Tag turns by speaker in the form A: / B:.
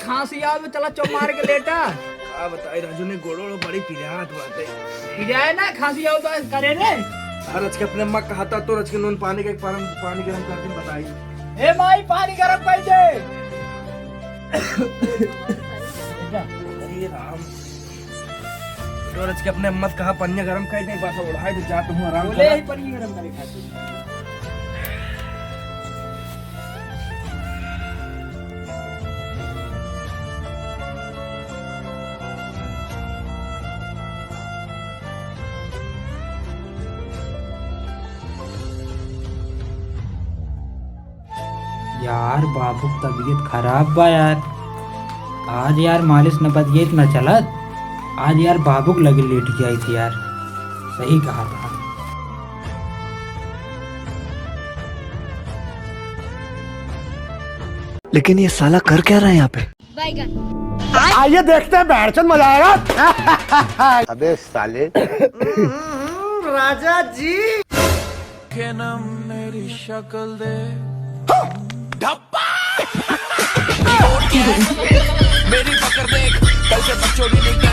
A: खांसी आओ तो चला चो मार के लेटा।
B: क्या बताए राजू ने गोड़ो बड़ी पिरात बात है।
A: पी जाए ना खांसी आओ तो करे रे।
B: रच के अपने अम्मा कहा था तो रच के नून पानी का पानी गर्म करके बताई।
A: ए माई पानी गरम कर दे।
B: अरे राम तो रच के अपने अम्मा कहा पन्ने गरम कर दे बस उड़ाए तो जा तुम आराम
A: बोले
B: कर।
A: ही पानी गरम करे खाते। यार बाबू की तबीयत खराब बा यार। आज यार मालिश न बदिए न चलत। आज यार बाबूक लगे लेट गई थी यार। सही कहा था।
C: लेकिन ये साला कर क्या रहा है यहाँ पे?
D: आइए देखते हैं बैठचंद मजा आएगा।
C: अबे साले
D: राजा जी
B: मेरी शक्ल दे
E: मेरी पकड़ देख कल से बच्चों भी नहीं